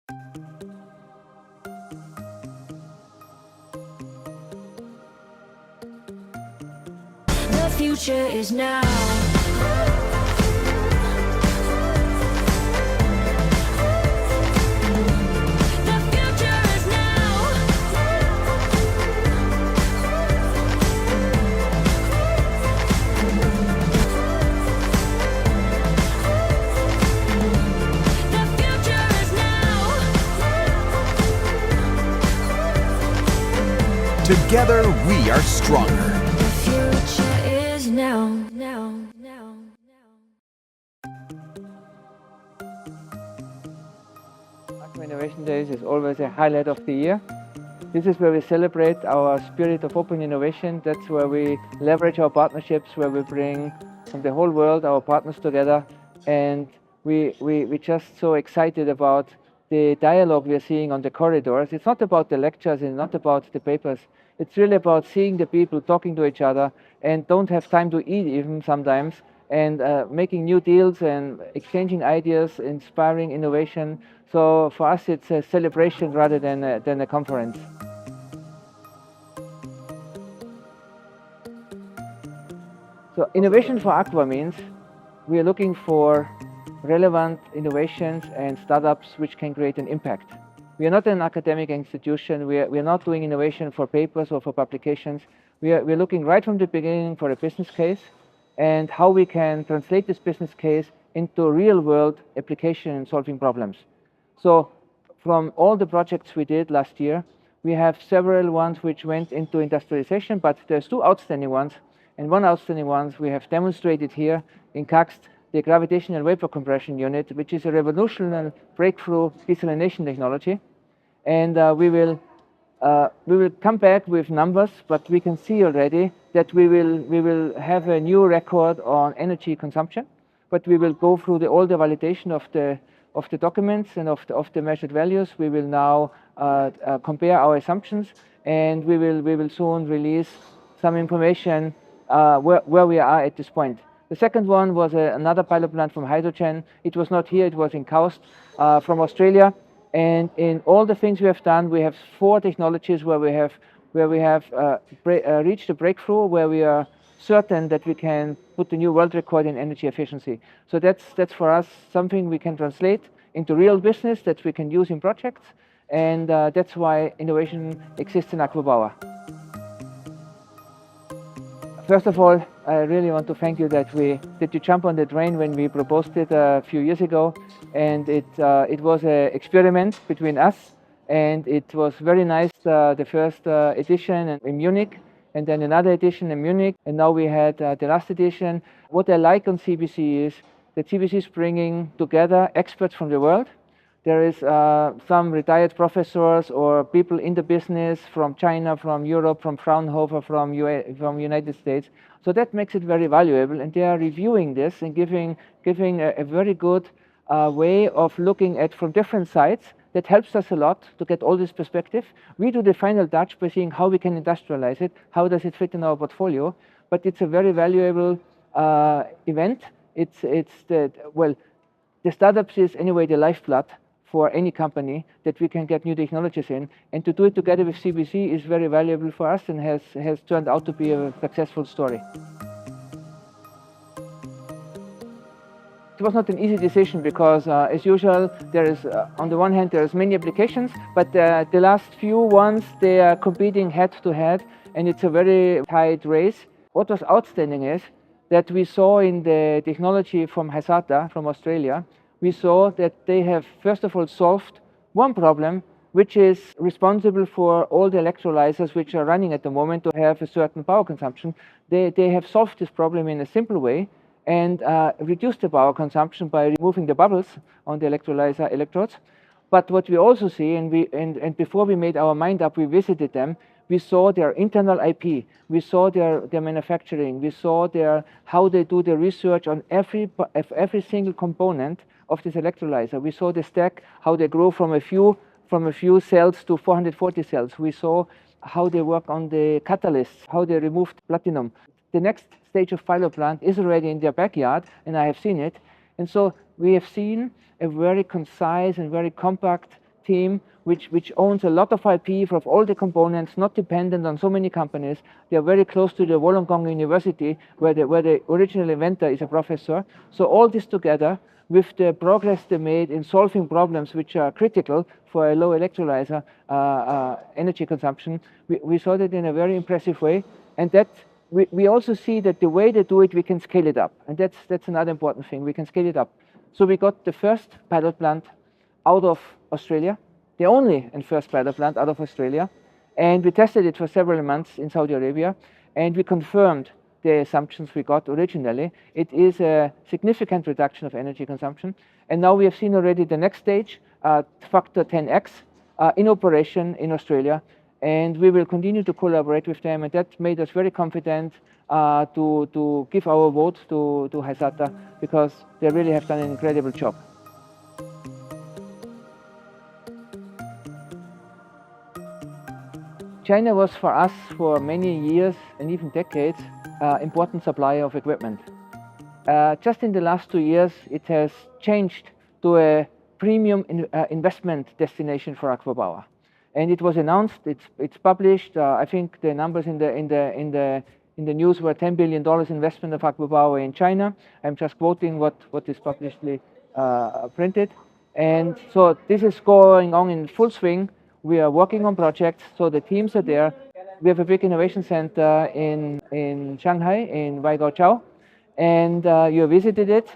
The future is now. The future is now. The future is now. Together, we are stronger. The future is now. ACWA Innovation Days is always a highlight of the year. This is where we celebrate our spirit of open innovation. That's where we leverage our partnerships, where we bring from the whole world our partners together. And we're just so excited about the dialogue we're seeing on the corridors. It's not about the lectures, it's not about the papers. It's really about seeing the people talking to each other and don't have time to eat even sometimes, and making new deals and exchanging ideas, inspiring innovation. So for us, it's a celebration rather than a conference. So innovation for ACWA means we are looking for relevant innovations and startups which can create an impact. We are not an academic institution. We are not doing innovation for papers or for publications. We're looking right from the beginning for a business case and how we can translate this business case into real-world application and solving problems. So from all the projects we did last year, we have several ones which went into industrialization, but there's two outstanding ones. And one outstanding ones we have demonstrated here in KAXT, the gravitational vapor compression unit, which is a revolutionary breakthrough desalination technology. And we will come back with numbers, but we can see already that we will have a new record on energy consumption. But we will go through all the validation of the documents and of the measured values. We will now compare our assumptions, and we will soon release some information where we are at this point. The second one was another pilot plant from hydrogen. It was not here, it was in KAUST from Australia. And in all the things we have done, we have 4 technologies where we have reached a breakthrough, where we are certain that we can put the new world record in energy efficiency. So that's for us something we can translate into real business that we can use in projects, and that's why innovation exists in ACWA Power. First of all, I really want to thank you that you jumped on the train when we proposed it a few years ago, and it was an experiment between us, and it was very nice. The first edition in Munich, and then another edition in Munich, and now we had the last edition. What I like on CBC is that CBC is bringing together experts from the world. There is some retired professors or people in the business from China, from Europe, from Fraunhofer, from United States. So that makes it very valuable, and they are reviewing this and giving a very good way of looking at from different sides. That helps us a lot to get all this perspective. We do the final touch by seeing how we can industrialize it, how does it fit in our portfolio. But it's a very valuable event. The startups is anyway the lifeblood for any company that we can get new technologies in, and to do it together with CBC is very valuable for us and has turned out to be a successful story. It was not an easy decision because, as usual, there is, on the one hand, there is many applications, but the last few ones, they are competing head to head, and it's a very tight race. What was outstanding is that we saw in the technology from Hysata, from Australia, we saw that they have, first of all, solved one problem, which is responsible for all the electrolyzers which are running at the moment to have a certain power consumption. They have solved this problem in a simple way and reduced the power consumption by removing the bubbles on the electrolyzer electrodes. But what we also see, and before we made our mind up, we visited them, we saw their internal IP, we saw their manufacturing, we saw how they do the research on every single component of this electrolyzer. We saw the stack, how they grow from a few cells to 440 cells. We saw how they work on the catalysts, how they removed platinum. The next stage of pilot plant is already in their backyard, and I have seen it. And so we have seen a very concise and very compact team which owns a lot of IP for all the components, not dependent on so many companies. They are very close to the Wollongong University, where the original inventor is a professor. So all this together, with the progress they made in solving problems which are critical for a low electrolyzer energy consumption, we saw that in a very impressive way. And that we also see that the way they do it, we can scale it up. And that's another important thing, we can scale it up. So we got the first pilot plant out of Australia, the only and first pilot plant out of Australia. And we tested it for several months in Saudi Arabia, and we confirmed the assumptions we got originally. It is a significant reduction of energy consumption. And now we have seen already the next stage, factor 10x, in operation in Australia. And we will continue to collaborate with them. And that made us very confident to give our vote to Hysata, because they really have done an incredible job. China was for us for many years and even decades important supplier of equipment. Just in the last 2 years, it has changed to a premium investment destination for ACWA Power. And it was announced, it's published. I think the numbers in the news were $10 billion investment of ACWA Power in China. I'm just quoting what is publicly printed. And so this is going on in full swing. We are working on projects, so the teams are there. We have a big innovation center in Shanghai, in Waigaoqiao, and you have visited it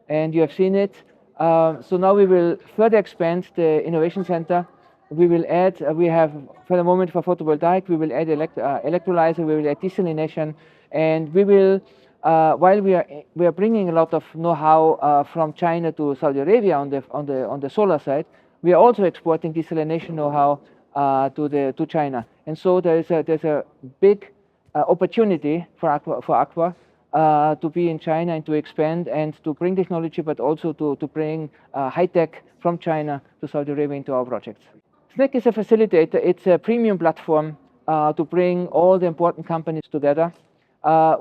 and you have seen it. So now we will further expand the innovation center. We will add, we have for the moment for photovoltaic, we will add electrolyzer, we will add desalination, and we will, while we are bringing a lot of know-how from China to Saudi Arabia on the solar side, we are also exporting desalination know-how to China. And so there's a big opportunity for ACWA to be in China and to expand and to bring technology, but also to bring high-tech from China to Saudi Arabia into our projects. SNEC is a facilitator. It's a premium platform to bring all the important companies together.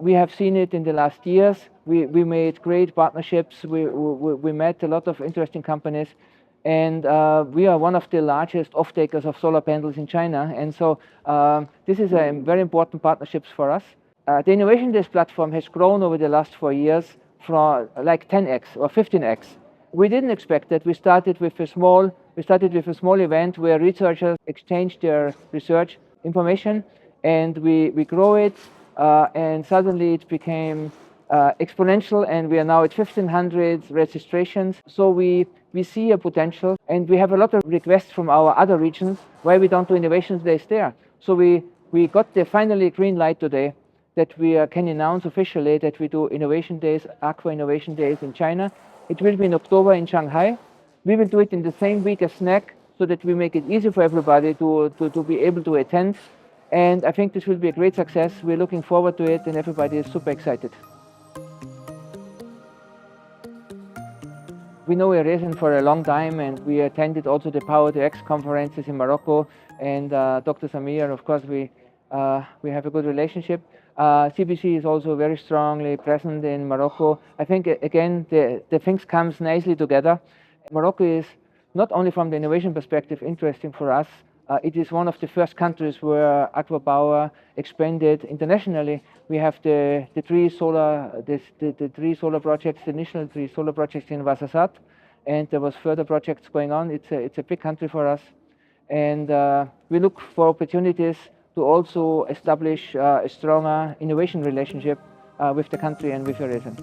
We have seen it in the last years. We made great partnerships. We met a lot of interesting companies. And we are one of the largest off-takers of solar panels in China. And so this is a very important partnerships for us. The Innovation Days platform has grown over the last 4 years from like 10x or 15x. We didn't expect that. We started with a small event where researchers exchanged their research information, and we grow it, and suddenly it became exponential, and we are now at 1,500 registrations. So we see a potential, and we have a lot of requests from our other regions why we don't do Innovation Days there. So we got the finally green light today that we can announce officially that we do Innovation Days, ACWA Innovation Days in China. It will be in October in Shanghai. We will do it in the same week as SNEC, so that we make it easy for everybody to be able to attend. And I think this will be a great success. We're looking forward to it, and everybody is super excited. We know AIRESEN for a long time, and we attended also the Power to X conferences in Morocco. And Dr. Samir, of course, we have a good relationship. CBC is also very strongly present in Morocco. I think, again, the things comes nicely together. Morocco is, not only from the innovation perspective, interesting for us. It is one of the first countries where ACWA Power expanded internationally. We have the three solar projects, the initial 3 solar projects in Wasasat, and there was further projects going on. It's a big country for us, and we look for opportunities to also establish a stronger innovation relationship with the country and with AIRESEN.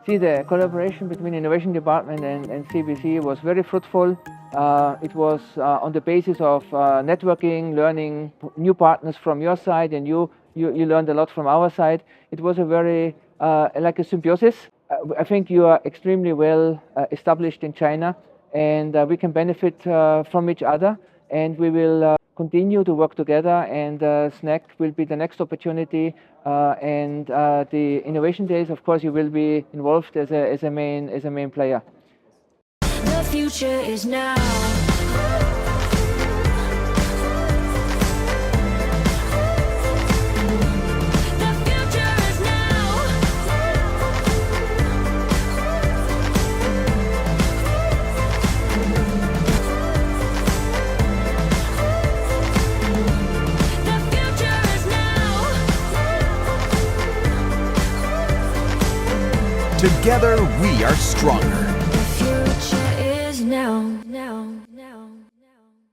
See, the collaboration between Innovation Department and CBC was very fruitful. It was on the basis of networking, learning new partners from your side, and you learned a lot from our side. It was a very, like a symbiosis. I think you are extremely well established in China, and we can benefit from each other, and we will continue to work together, and SNEC will be the next opportunity, and the Innovation Days, of course, you will be involved as a main player. The future is now. The future is now. Together we are stronger. The future is now.